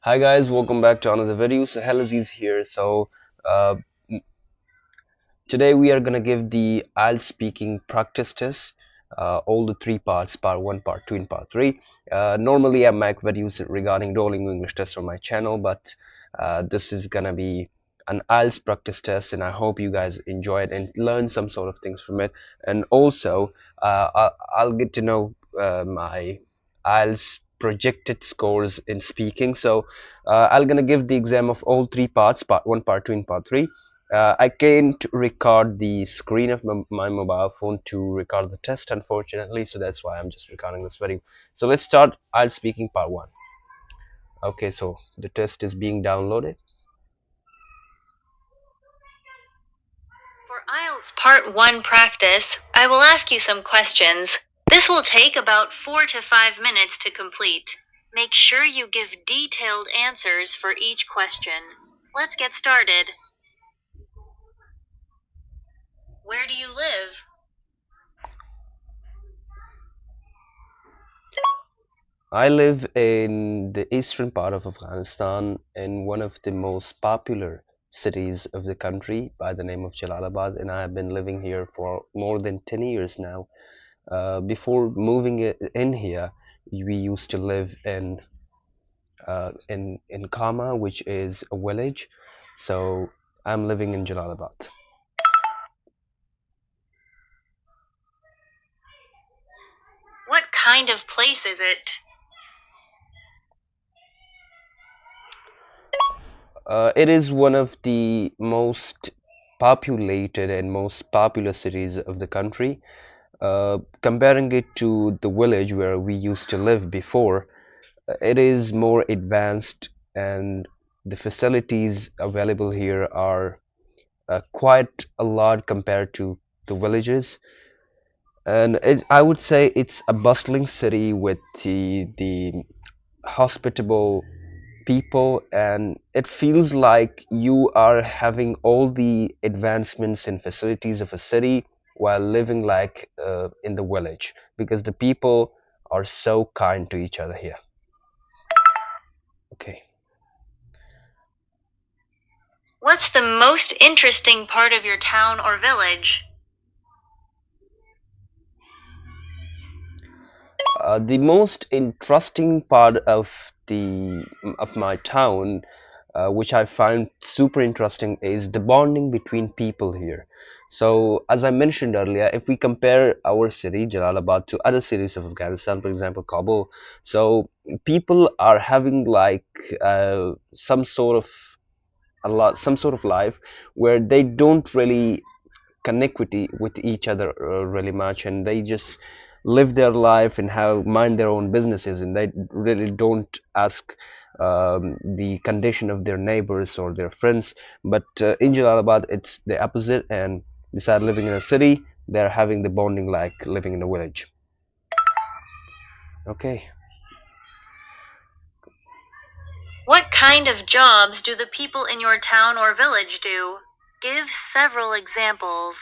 Hi guys, welcome back to another video. So Helaziz is here. Uh, Today we are gonna give the IELTS speaking practice test, all the three parts: part one, part two, and part three. Normally I make videos regarding Duolingo English test on my channel, but this is gonna be an IELTS practice test, and I hope you guys enjoy it and learn some sort of things from it. And also, I'll get to know my IELTS projected scores in speaking. I'm gonna give the exam of all three parts: part one, part two, and part three. I can't record the screen of my mobile phone to record the test, unfortunately, so that's why I'm just recording this video. So let's start IELTS speaking part one. Okay, so the test is being downloaded. For IELTS Part 1 practice, I will ask you some questions. This will take about 4 to 5 minutes to complete. Make sure you give detailed answers for each question. Let's get started. Where do you live? I live in the eastern part of Afghanistan in one of the most popular cities of the country by the name of Jalalabad, and I have been living here for more than 10 years now. Before moving in here, we used to live in Kama, which is a village. So I'm living in Jalalabad. What kind of place is it? It is one of the most populated and most popular cities of the country. Comparing it to the village where we used to live before, it is more advanced, and the facilities available here are quite a lot compared to the villages. And I would say it's a bustling city with the hospitable people, and it feels like you are having all the advancements and facilities of a city while living like in the village, because the people are so kind to each other here. Okay. What's the most interesting part of your town or village? The most interesting part of my town, which I find super interesting, is the bonding between people here. So, as I mentioned earlier, if we compare our city, Jalalabad, to other cities of Afghanistan, for example, Kabul, so people are having like some sort of life where they don't really connect with each other really much, and they just live their life and have mind their own businesses, and they really don't ask the condition of their neighbors or their friends. But in Jalalabad it's the opposite, and beside living in a city, they're having the bonding like living in a village. Okay. What kind of jobs do the people in your town or village do? Give several examples.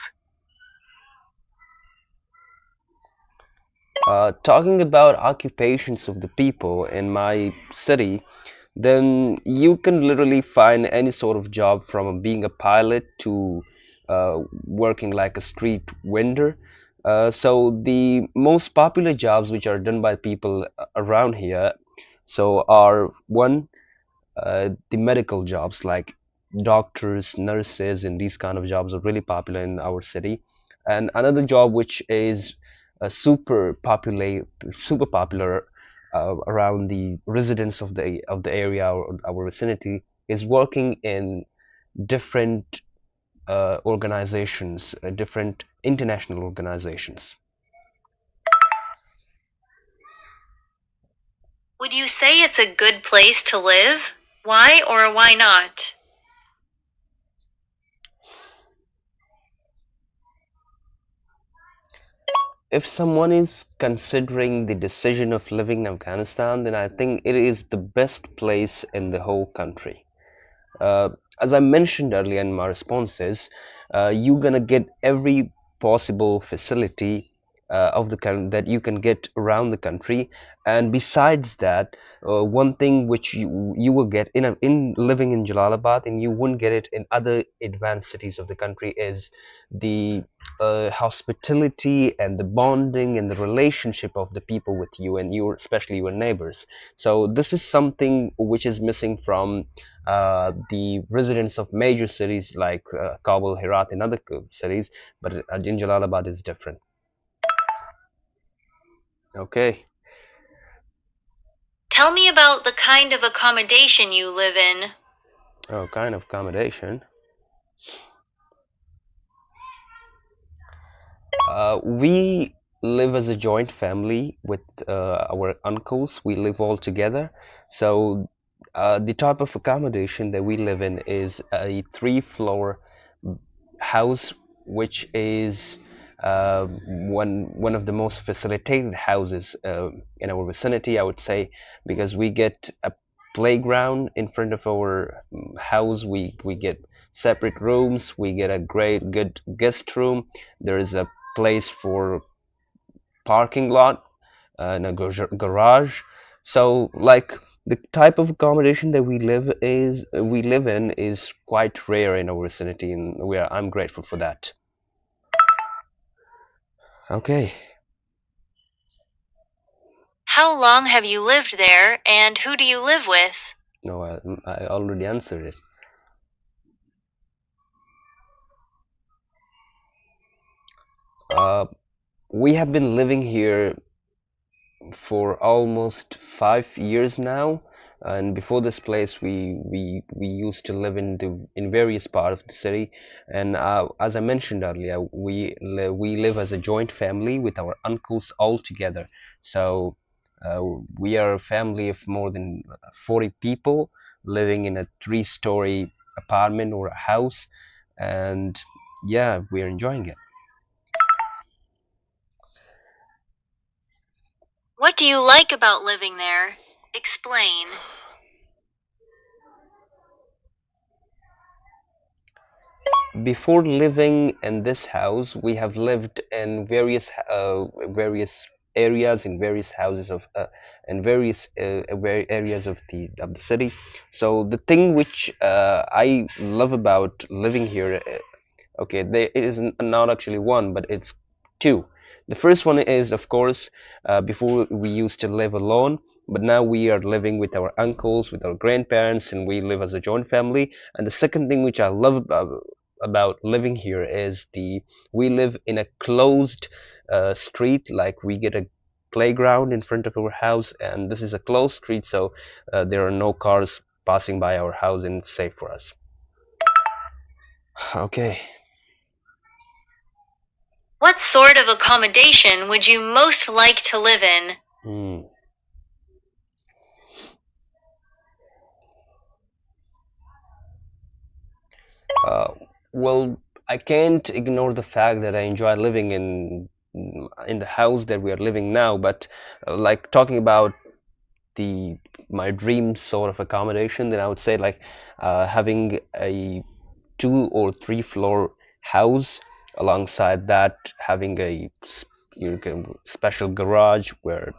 Talking about occupations of the people in my city, then you can literally find any sort of job, from being a pilot to working like a street vendor. So the most popular jobs which are done by people around here, so are one, the medical jobs like doctors, nurses, and these kind of jobs are really popular in our city. And another job which is super popular around the residents of the area or our vicinity, is working in different organizations, different international organizations. Would you say it's a good place to live? Why or why not? If someone is considering the decision of living in Afghanistan, then I think it is the best place in the whole country. Uh, as I mentioned earlier in my responses, you're gonna get every possible facility of the country that you can get around the country. And besides that, one thing which you will get in living in Jalalabad, and you wouldn't get it in other advanced cities of the country, is the hospitality and the bonding and the relationship of the people with you, and your especially your neighbors. So this is something which is missing from the residents of major cities like Kabul, Herat, and other cities, but in Jalalabad is different. Okay. Tell me about the kind of accommodation you live in. Oh, kind of accommodation. We live as a joint family with our uncles. We live all together. So, the type of accommodation that we live in is a three-floor house, which is one of the most facilitated houses in our vicinity, I would say, because we get a playground in front of our house. We get separate rooms. We get a great good guest room. There is a place for parking lot and a garage. So, like, the type of accommodation that we live in is quite rare in our vicinity, and I'm grateful for that. Okay. How long have you lived there, and who do you live with? No, I already answered it. Uh, we have been living here for almost 5 years now, and before this place, we used to live in various parts of the city. And as I mentioned earlier, we live as a joint family with our uncles all together. So uh, we are a family of more than 40 people living in a three-story apartment or a house, and yeah, we're enjoying it. What do you like about living there? Explain. Before living in this house, we have lived in various areas, in various houses of in various areas of the city. So the thing which I love about living here, okay, there is not actually one, but it's two. The first one is, of course, before we used to live alone, but now we are living with our uncles, with our grandparents, and we live as a joint family. And the second thing which I love about living here is we live in a closed street. Like, we get a playground in front of our house, and this is a closed street, so there are no cars passing by our house, and it's safe for us. Okay. What sort of accommodation would you most like to live in? Hmm. Uh, well, I can't ignore the fact that I enjoy living in the house that we are living now, but like, talking about the my dream sort of accommodation, then I would say, like, having a two or three floor house, alongside that having special garage where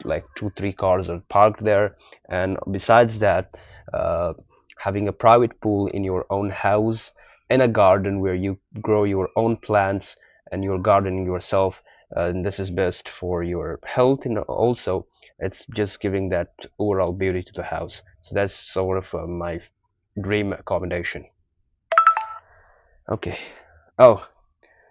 like two three cars are parked there, and besides that, uh, having a private pool in your own house, and a garden where you grow your own plants and you're gardening yourself. And this is best for your health, and also it's just giving that overall beauty to the house. So that's sort of my dream accommodation. Okay. Oh,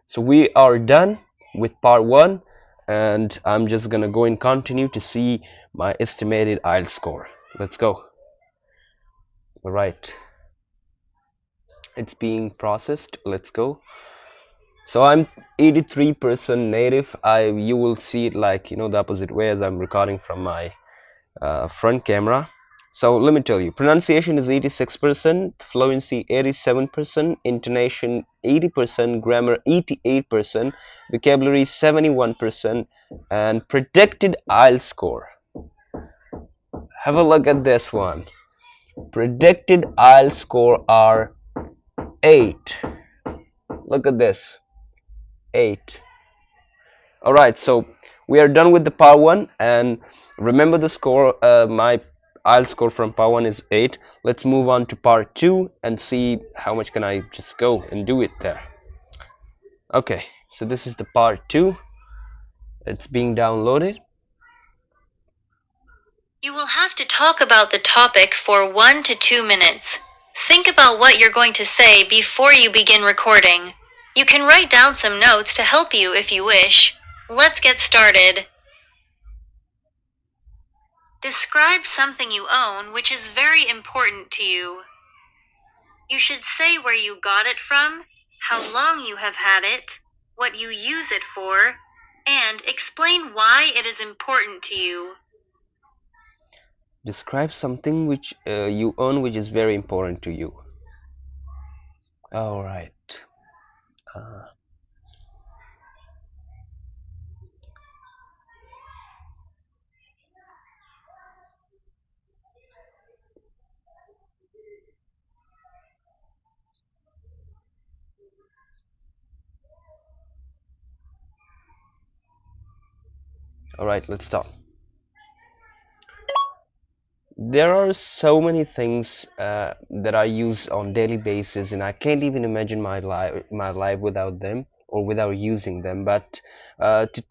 so we are done with part one, and I'm just gonna go and continue to see my estimated IELTS score. Let's go. All right, it's being processed. Let's go. So I'm 83% native. You will see it, like, the opposite way, as I'm recording from my front camera. So let me tell you, pronunciation is 86%, fluency 87%, intonation 80%, grammar 88%, vocabulary 71%, and predicted IELTS score. Have a look at this one. Predicted IELTS score are 8. Look at this, 8. All right, so we are done with the part one, and remember the score. My IELTS score from part one is 8. Let's move on to part two and see how much can I just go and do it there. Okay, so this is the part two. It's being downloaded. You will have to talk about the topic for 1 to 2 minutes. Think about what you're going to say before you begin recording. You can write down some notes to help you if you wish. Let's get started. Describe something you own which is very important to you. You should say where you got it from, how long you have had it, what you use it for, and explain why it is important to you. Describe something which you own which is very important to you. All right. Uh, all right, let's start. There are so many things that I use on daily basis, and I can't even imagine my life without them or without using them. But to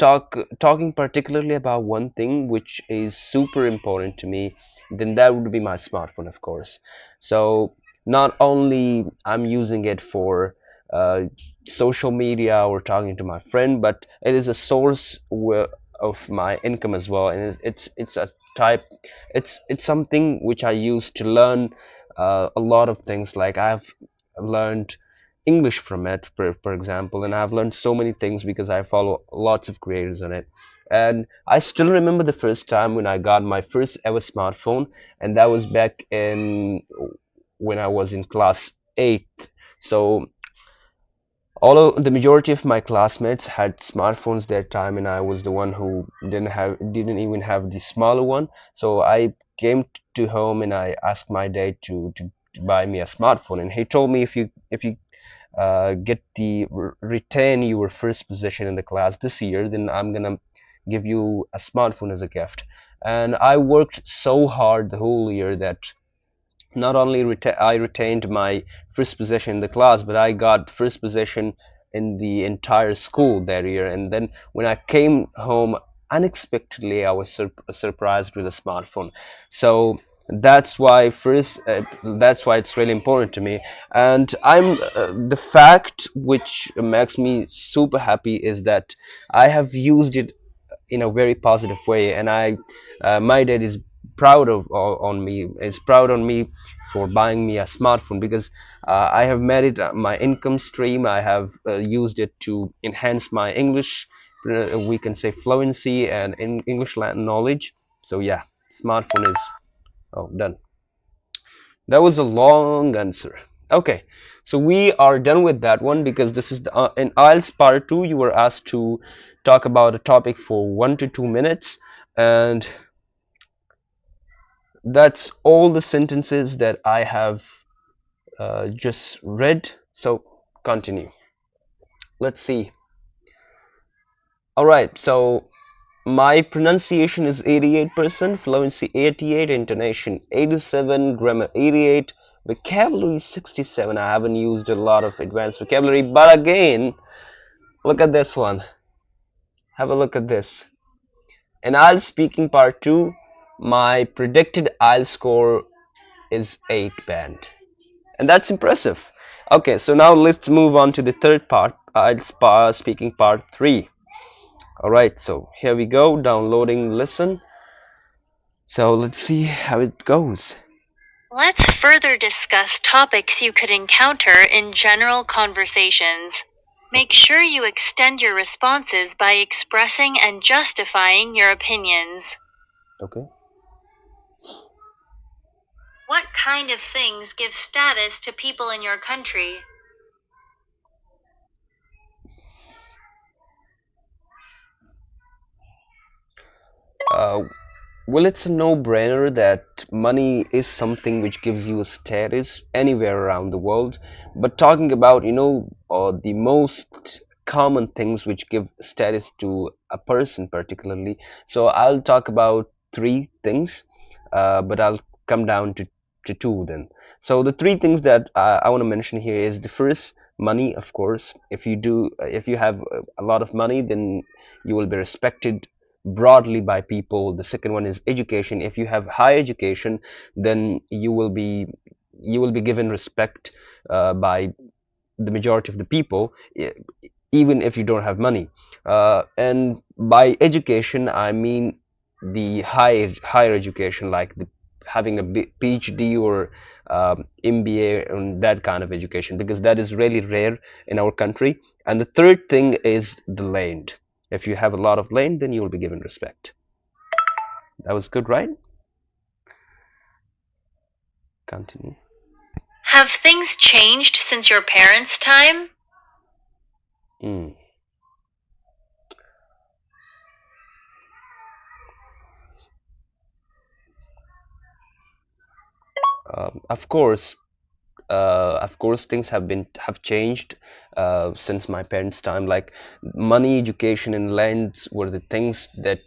talking particularly about one thing which is super important to me, then that would be my smartphone, of course. So not only I'm using it for uh, social media or talking to my friend, but it is a source of my income as well, and it's a type it's something which I use to learn a lot of things. Like I've learned English from it, for example, and I've learned so many things because I follow lots of creators on it. And I still remember the first time when I got my first ever smartphone, and that was back in when I was in class 8. So although the majority of my classmates had smartphones that time, and I was the one who didn't even have the smaller one. So I came to home and I asked my dad to buy me a smartphone, and he told me if you get the retain your first position in the class this year, then I'm gonna give you a smartphone as a gift. And I worked so hard the whole year that not only I retained my first position in the class, but I got first position in the entire school that year. And then when I came home unexpectedly, I was surprised with a smartphone. So that's why it's really important to me. And the fact which makes me super happy is that I have used it in a very positive way, and my dad is proud on me for buying me a smartphone, because I have made it my income stream. I have used it to enhance my English, we can say, fluency and in English knowledge. So yeah, smartphone is done. That was a long answer. Okay, so we are done with that one, because this is in IELTS part 2 you were asked to talk about a topic for 1 to 2 minutes, and that's all the sentences that I have just read. So continue. Let's see. All right, so my pronunciation is 88%, fluency 88, intonation 87, grammar 88, vocabulary 67. I haven't used a lot of advanced vocabulary, but again, look at this one. Have a look at this. In IELTS speaking part 2, my predicted IELTS score is 8 band. And that's impressive. Okay, so now let's move on to the third part, IELTS speaking part 3. Alright, so here we go, downloading, listen. So let's see how it goes. Let's further discuss topics you could encounter in general conversations. Make sure you extend your responses by expressing and justifying your opinions. Okay. What kind of things give status to people in your country? Uh, well, it's a no-brainer that money is something which gives you a status anywhere around the world. But talking about, the most common things which give status to a person particularly. So I'll talk about three things, but I'll come down to two then. So the three things that I want to mention here is the first, money, of course. If you have a lot of money, then you will be respected broadly by people. The second one is education. If you have high education, then you will be given respect by the majority of the people, even if you don't have money. And by education, I mean the higher education, like having a PhD or MBA and that kind of education, because that is really rare in our country. And the third thing is the land. If you have a lot of land, then you will be given respect. That was good, right? Continue. Have things changed since your parents' time? Mm. Of course, things have changed since my parents' time. Like money, education, and land were the things that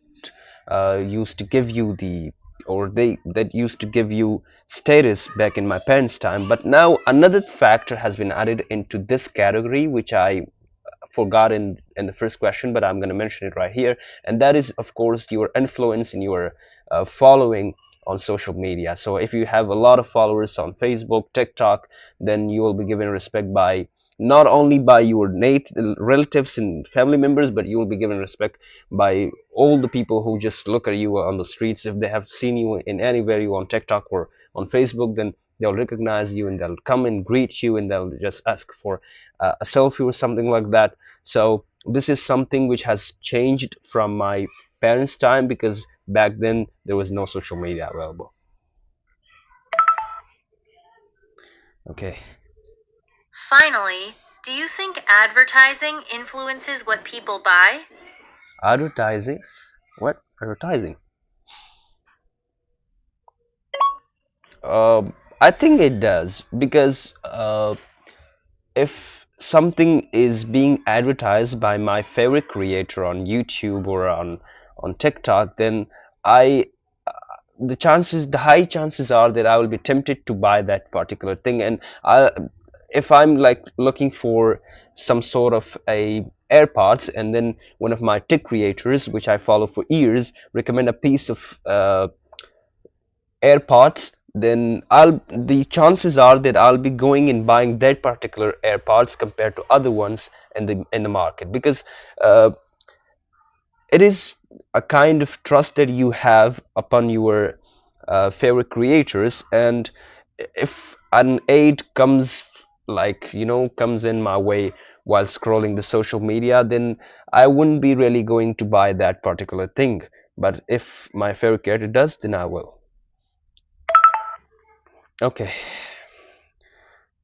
used to give you the or they that used to give you status back in my parents' time. But now another factor has been added into this category, which I forgot in the first question, but I'm going to mention it right here, and that is, of course, your influence and your following on social media. So if you have a lot of followers on Facebook, TikTok, then you will be given respect by not only by your relatives and family members, but you will be given respect by all the people who just look at you on the streets. If they have seen you in anywhere, you on TikTok or on Facebook, then they'll recognize you and they'll come and greet you and they'll just ask for a selfie or something like that. So this is something which has changed from my parents' time, because back then there was no social media available. Okay. Finally, do you think advertising influences what people buy? Advertising? What? Advertising? I think it does, because if something is being advertised by my favorite creator on YouTube or on TikTok, then I the high chances are that I will be tempted to buy that particular thing. And if I'm like looking for some sort of a AirPods, and then one of my tech creators, which I follow for years, recommend a piece of AirPods, then I'll the chances are that I'll be going and buying that particular AirPods compared to other ones in the market, because it is a kind of trust that you have upon your favorite creators. And if an aid comes, like, comes in my way while scrolling the social media, then I wouldn't be really going to buy that particular thing. But if my favorite creator does, then I will. Okay,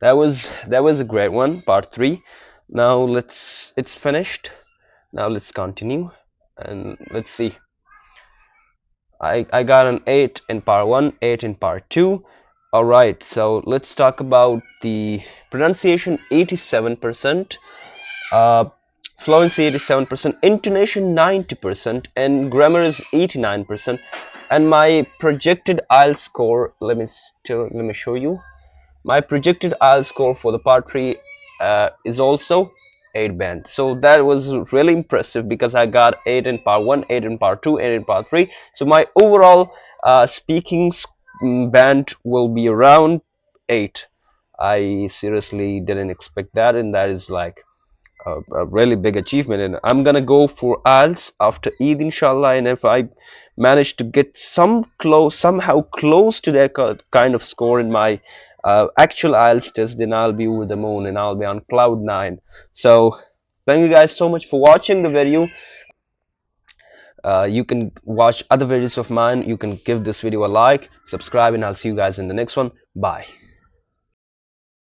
that was a great one, part 3. Now it's finished. Now let's continue and let's see. I got an 8 in part 1, 8 in part 2. Alright, so let's talk about the pronunciation. 87%, uh, fluency 87%, intonation 90%, and grammar is 89%. And my projected IELTS score, let me show you. My projected IELTS score for the part 3 is also 8 band. So that was really impressive, because I got 8 in part 1, 8 in part 2, 8 in part 3. So my overall speaking band will be around 8. I seriously didn't expect that, and that is like a really big achievement. And I'm gonna go for IELTS after Eid, inshallah. And if I manage to get somehow close to that kind of score in my actual IELTS test, then I'll be over the moon and I'll be on cloud 9. So thank you guys so much for watching the video. You can watch other videos of mine. You can give this video a like, subscribe, and I'll see you guys in the next one. Bye.